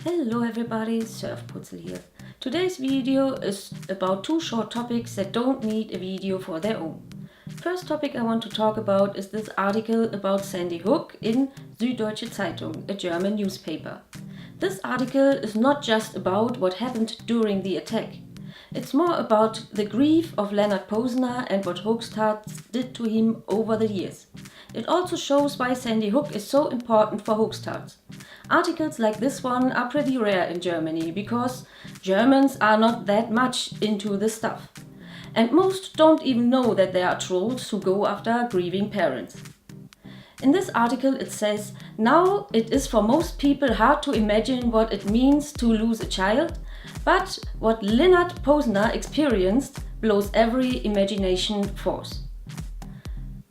Hello everybody, Surfputzel here. Today's video is about two short topics that don't need a video for their own. First topic I want to talk about is this article about Sandy Hook in Süddeutsche Zeitung, a German newspaper. This article is not just about what happened during the attack. It's more about the grief of Lenny Pozner and what Hoaxtards did to him over the years. It also shows why Sandy Hook is so important for Hoaxtards. Articles like this one are pretty rare in Germany because Germans are not that much into this stuff. And most don't even know that there are trolls who go after grieving parents. In this article it says, now it is for most people hard to imagine what it means to lose a child, but what Lenny Pozner experienced blows every imagination force.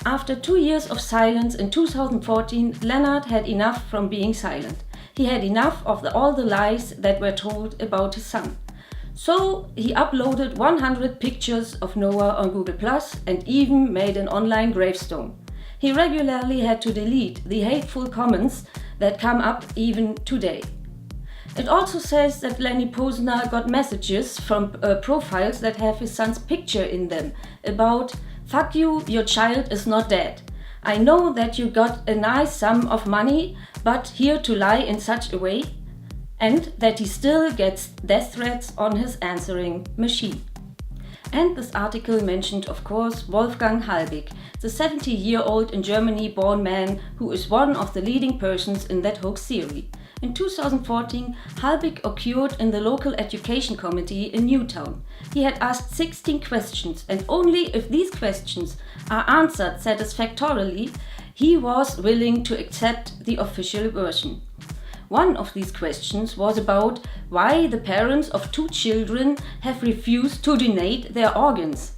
After 2 years of silence in 2014, Lennart had enough from being silent. He had enough of all the lies that were told about his son. So he uploaded 100 pictures of Noah on Google Plus and even made an online gravestone. He regularly had to delete the hateful comments that come up even today. It also says that Lenny Pozner got messages from profiles that have his son's picture in them about "Fuck you, your child is not dead. I know that you got a nice sum of money, but here to lie in such a way," and that he still gets death threats on his answering machine. And this article mentioned, of course, Wolfgang Halbig, the 70-year-old in Germany born man who is one of the leading persons in that hoax theory. In 2014, Halbig occurred in the local education committee in Newtown. He had asked 16 questions, and only if these questions are answered satisfactorily, he was willing to accept the official version. One of these questions was about why the parents of 2 children have refused to donate their organs.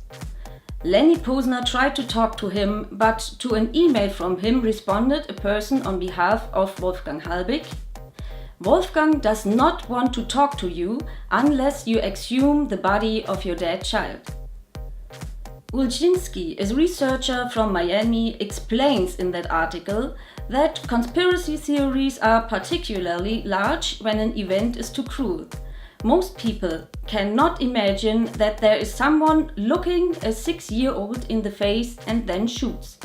Lenny Pozner tried to talk to him, but to an email from him responded a person on behalf of Wolfgang Halbig. Wolfgang does not want to talk to you unless you exhume the body of your dead child. Ulczynski, a researcher from Miami, explains in that article that conspiracy theories are particularly large when an event is too cruel. Most people cannot imagine that there is someone looking a 6-year-old in the face and then shoots.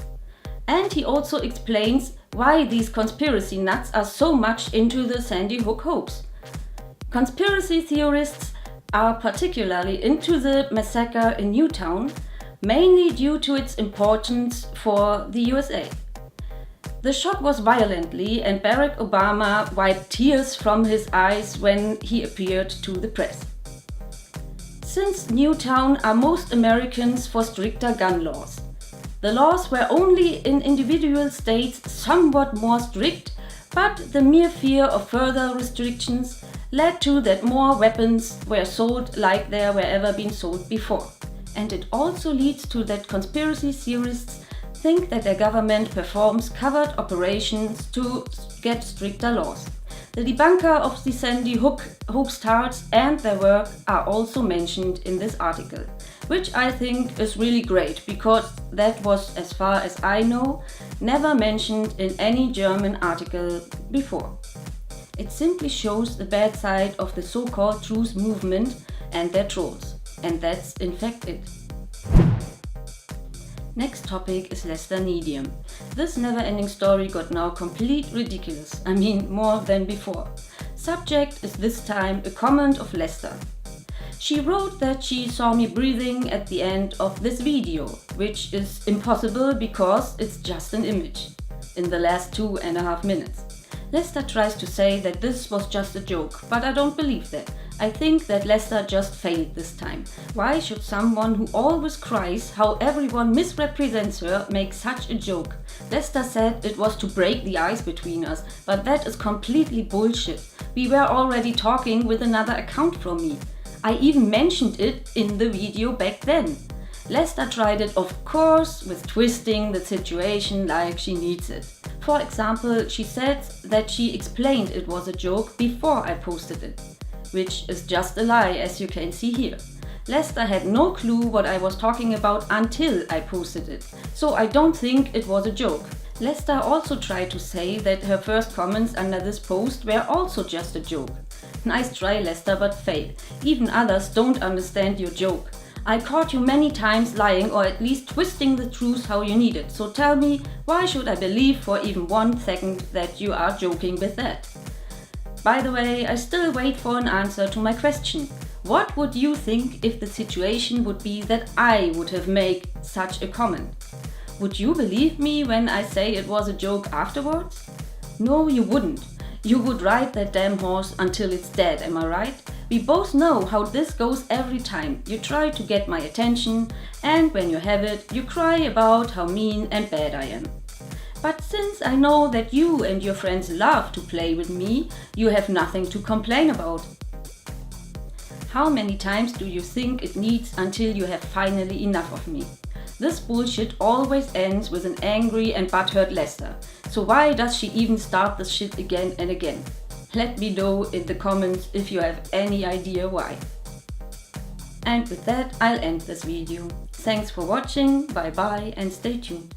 And he also explains why these conspiracy nuts are so much into the Sandy Hook hoax. Conspiracy theorists are particularly into the massacre in Newtown, mainly due to its importance for the USA. The shot was violently, and Barack Obama wiped tears from his eyes when he appeared to the press. Since Newtown are most Americans for stricter gun laws. The laws were only in individual states somewhat more strict, but the mere fear of further restrictions led to that more weapons were sold like there were ever been sold before. And it also leads to that conspiracy theorists think that their government performs covert operations to get stricter laws. The debunker of the Sandy Hook hoaxtards and their work are also mentioned in this article, which I think is really great because that was, as far as I know, never mentioned in any German article before. It simply shows the bad side of the so-called truth movement and their trolls. And that's in fact it. Next topic is Lesta Nediam. This never-ending story got now complete ridiculous, more than before. Subject is this time a comment of Lesta. She wrote that she saw me breathing at the end of this video, which is impossible because it's just an image, in the last 2.5 minutes. Lesta tries to say that this was just a joke, but I don't believe that. I think that Lesta just failed this time. Why should someone who always cries how everyone misrepresents her make such a joke? Lesta said it was to break the ice between us, but that is completely bullshit. We were already talking with another account from me. I even mentioned it in the video back then. Lesta tried it, of course, with twisting the situation like she needs it. For example, she said that she explained it was a joke before I posted it, which is just a lie, as you can see here. Lesta had no clue what I was talking about until I posted it, so I don't think it was a joke. Lesta also tried to say that her first comments under this post were also just a joke. Nice try, Lesta, but fail. Even others don't understand your joke. I caught you many times lying or at least twisting the truth how you need it. So tell me, why should I believe for even 1 second that you are joking with that? By the way, I still wait for an answer to my question. What would you think if the situation would be that I would have made such a comment? Would you believe me when I say it was a joke afterwards? No, you wouldn't. You would ride that damn horse until it's dead, am I right? We both know how this goes every time. You try to get my attention, and when you have it, you cry about how mean and bad I am. But since I know that you and your friends love to play with me, you have nothing to complain about. How many times do you think it needs until you have finally enough of me? This bullshit always ends with an angry and butthurt Lesta. So why does she even start this shit again and again? Let me know in the comments if you have any idea why. And with that, I'll end this video. Thanks for watching, bye bye and stay tuned.